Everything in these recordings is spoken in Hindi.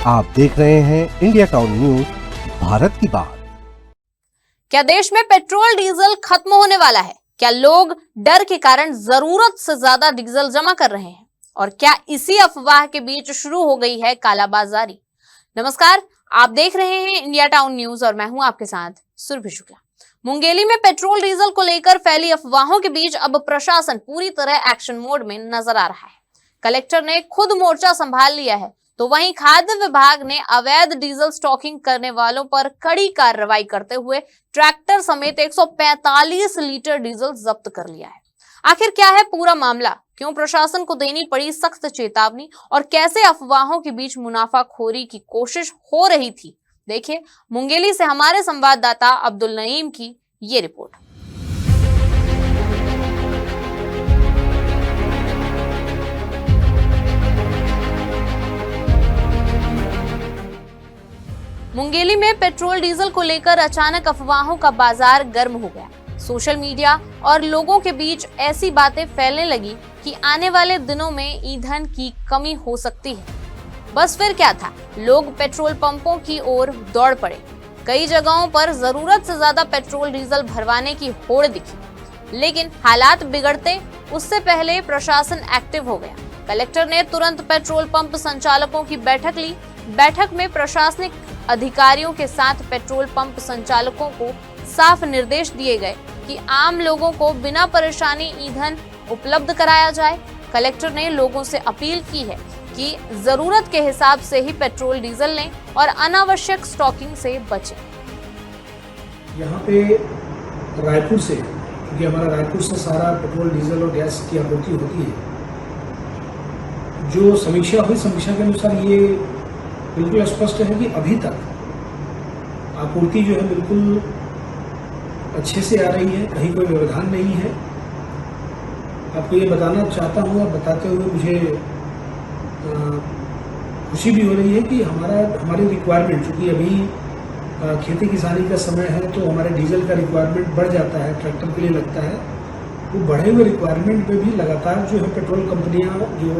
आप देख रहे हैं इंडिया टाउन न्यूज, भारत की बात। क्या देश में पेट्रोल डीजल खत्म होने वाला है? क्या लोग डर के कारण जरूरत से ज्यादा डीजल जमा कर रहे हैं? और क्या इसी अफवाह के बीच शुरू हो गई है कालाबाजारी? नमस्कार, आप देख रहे हैं इंडिया टाउन न्यूज और मैं हूं आपके साथ सुरभि शुक्ला। मुंगेली में पेट्रोल डीजल को लेकर फैली अफवाहों के बीच अब प्रशासन पूरी तरह एक्शन मोड में नजर आ रहा है। कलेक्टर ने खुद मोर्चा संभाल लिया है, तो वहीं खाद्य विभाग ने अवैध डीजल स्टॉकिंग करने वालों पर कड़ी कार्रवाई करते हुए ट्रैक्टर समेत 145 लीटर डीजल जब्त कर लिया है। आखिर क्या है पूरा मामला? क्यों प्रशासन को देनी पड़ी सख्त चेतावनी और कैसे अफवाहों के बीच मुनाफाखोरी की कोशिश हो रही थी? देखिए मुंगेली से हमारे संवाददाता अब्दुल नईम की ये रिपोर्ट। मुंगेली में पेट्रोल डीजल को लेकर अचानक अफवाहों का बाजार गर्म हो गया। सोशल मीडिया और लोगों के बीच ऐसी बातें फैलने लगी कि आने वाले दिनों में ईंधन की कमी हो सकती है। बस फिर क्या था, लोग पेट्रोल पंपों की ओर दौड़ पड़े। कई जगहों पर जरूरत से ज्यादा पेट्रोल डीजल भरवाने की होड़ दिखी, लेकिन हालात बिगड़ते उससे पहले प्रशासन एक्टिव हो गया। कलेक्टर ने तुरंत पेट्रोल पंप संचालकों की बैठक ली। बैठक में प्रशासनिक अधिकारियों के साथ पेट्रोल पंप संचालकों को साफ निर्देश दिए गए कि आम लोगों को बिना परेशानी ईंधन उपलब्ध कराया जाए। कलेक्टर ने लोगों से अपील की है कि जरूरत के हिसाब से ही पेट्रोल डीजल लें और अनावश्यक स्टॉकिंग से बचें। यहाँ पे रायपुर से, क्योंकि हमारा रायपुर से सारा पेट्रोल डीजल और गैस की आपूर्ति होती है, जो समीक्षा हुई, समीक्षा के अनुसार ये बिल्कुल स्पष्ट है कि अभी तक आपूर्ति जो है बिल्कुल अच्छे से आ रही है, कहीं कोई व्यवधान नहीं है। आपको ये बताना चाहता हूँ और बताते हुए मुझे खुशी भी हो रही है कि हमारी रिक्वायरमेंट, चूँकि अभी खेती किसानी का समय है तो हमारे डीजल का रिक्वायरमेंट बढ़ जाता है, ट्रैक्टर के लिए लगता है। वो बढ़े हुए रिक्वायरमेंट में भी लगातार जो है पेट्रोल कंपनियाँ, जो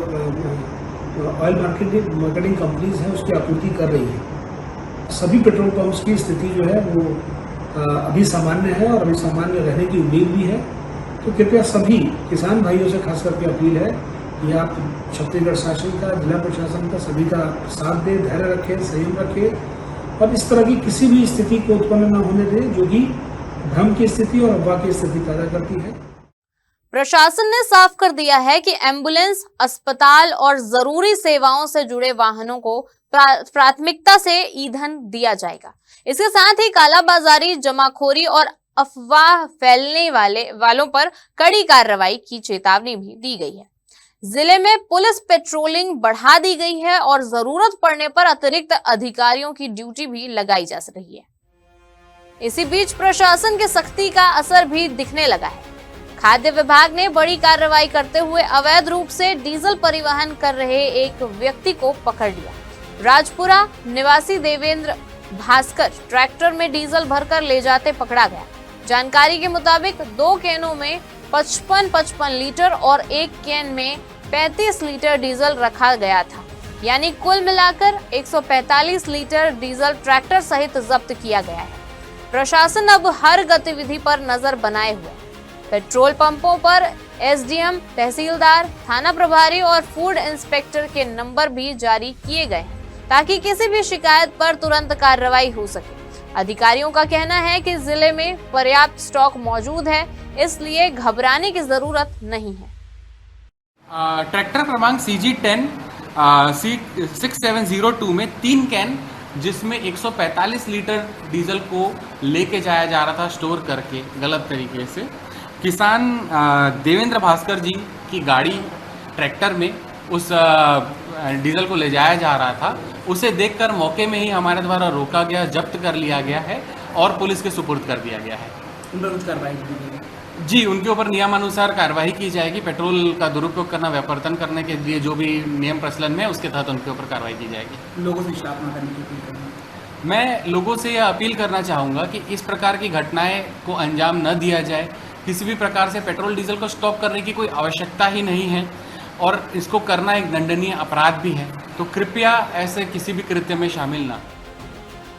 ऑयल मार्केटिंग कंपनीज हैं, उसकी आपूर्ति कर रही है। सभी पेट्रोल पंप्स की स्थिति जो है वो अभी सामान्य है और अभी सामान्य रहने की उम्मीद भी है। तो कृपया सभी किसान भाइयों से खास करके अपील है कि आप छत्तीसगढ़ शासन का, जिला प्रशासन का, सभी का साथ दें, धैर्य रखें, संयम रखें और इस तरह की किसी भी स्थिति को उत्पन्न न होने दें जो कि भ्रम की स्थिति और अफवाह की स्थिति पैदा करती है। प्रशासन ने साफ कर दिया है कि एम्बुलेंस, अस्पताल और जरूरी सेवाओं से जुड़े वाहनों को प्राथमिकता से ईंधन दिया जाएगा। इसके साथ ही कालाबाजारी, जमाखोरी और अफवाह फैलने वालों पर कड़ी कार्रवाई की चेतावनी भी दी गई है। जिले में पुलिस पेट्रोलिंग बढ़ा दी गई है और जरूरत पड़ने पर अतिरिक्त अधिकारियों की ड्यूटी भी लगाई जा रही है। इसी बीच प्रशासन के सख्ती का असर भी दिखने लगा है। खाद्य विभाग ने बड़ी कार्रवाई करते हुए अवैध रूप से डीजल परिवहन कर रहे एक व्यक्ति को पकड़ लिया। राजपुरा निवासी देवेंद्र भास्कर ट्रैक्टर में डीजल भरकर ले जाते पकड़ा गया। जानकारी के मुताबिक 2 कैनों में 55 लीटर और एक कैन में 35 लीटर डीजल रखा गया था, यानी कुल मिलाकर 145 लीटर डीजल ट्रैक्टर सहित जब्त किया गया है। प्रशासन अब हर गतिविधि पर नजर बनाए हुए पेट्रोल पंपों पर एसडीएम, तहसीलदार, थाना प्रभारी और फूड इंस्पेक्टर के नंबर भी जारी किए गए हैं ताकि किसी भी शिकायत पर तुरंत कार्रवाई हो सके। अधिकारियों का कहना है कि जिले में पर्याप्त स्टॉक मौजूद है, इसलिए घबराने की जरूरत नहीं है। ट्रैक्टर क्रमांक CG10 6702 में 3 कैन, जिसमें 145 लीटर डीजल को लेके जाया जा रहा था स्टोर करके गलत तरीके से। किसान देवेंद्र भास्कर जी की गाड़ी ट्रैक्टर में उस डीजल को ले जाया जा रहा था। उसे देखकर मौके में ही हमारे द्वारा रोका गया, जब्त कर लिया गया है और पुलिस के सुपुर्द कर दिया गया है। उन पर कुछ कार्रवाई की? जी, उनके ऊपर नियमानुसार कार्रवाई की जाएगी। पेट्रोल का दुरुपयोग करना, व्यापारतन करने के लिए जो भी नियम प्रचलन में है उसके तहत उनके ऊपर कार्रवाई की जाएगी। लोगों से शराब न करने की अपील करेंगे। मैं लोगों से यह अपील करना चाहूँगा कि इस प्रकार की घटनाएं को अंजाम न दिया जाए। किसी भी प्रकार से पेट्रोल डीजल को स्टॉक करने की कोई आवश्यकता ही नहीं है। और इसको करना एक दंडनीय अपराध भी है, तो कृपया ऐसे किसी भी कृत्य में शामिल ना।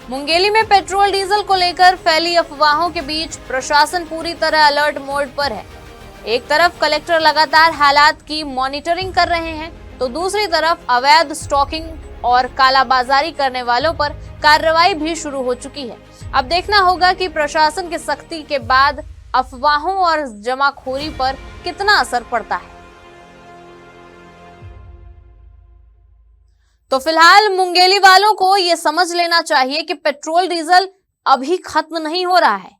मुंगेली में पेट्रोल डीजल को लेकर फैली अफवाहों के बीच प्रशासन पूरी तरह अलर्ट मोड पर है। एक तरफ कलेक्टर लगातार हालात की मॉनिटरिंग कर रहे हैं, तो दूसरी तरफ अवैध स्टॉकिंग और कालाबाजारी करने वालों पर कार्रवाई भी शुरू हो चुकी है। अब देखना होगा कि प्रशासन की सख्ती के बाद अफवाहों और जमाखोरी पर कितना असर पड़ता है। तो फिलहाल मुंगेली वालों को यह समझ लेना चाहिए कि पेट्रोल डीजल अभी खत्म नहीं हो रहा है।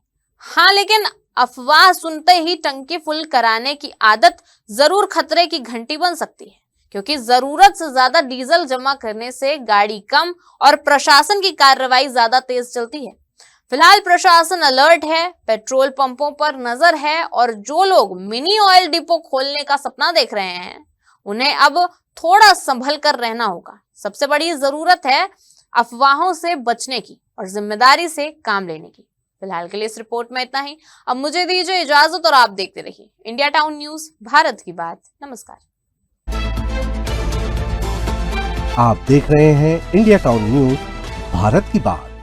हाँ, लेकिन अफवाह सुनते ही टंकी फुल कराने की आदत जरूर खतरे की घंटी बन सकती है, क्योंकि जरूरत से ज्यादा डीजल जमा करने से गाड़ी कम और प्रशासन की कार्रवाई ज्यादा तेज चलती है। फिलहाल प्रशासन अलर्ट है, पेट्रोल पंपों पर नजर है और जो लोग मिनी ऑयल डिपो खोलने का सपना देख रहे हैं उन्हें अब थोड़ा संभल कर रहना होगा। सबसे बड़ी जरूरत है अफवाहों से बचने की और जिम्मेदारी से काम लेने की। फिलहाल के लिए इस रिपोर्ट में इतना ही। अब मुझे दीजिए इजाजत और आप देखते रहिए इंडिया टाउन न्यूज, भारत की बात। नमस्कार। आप देख रहे हैं इंडिया टाउन न्यूज, भारत की बात।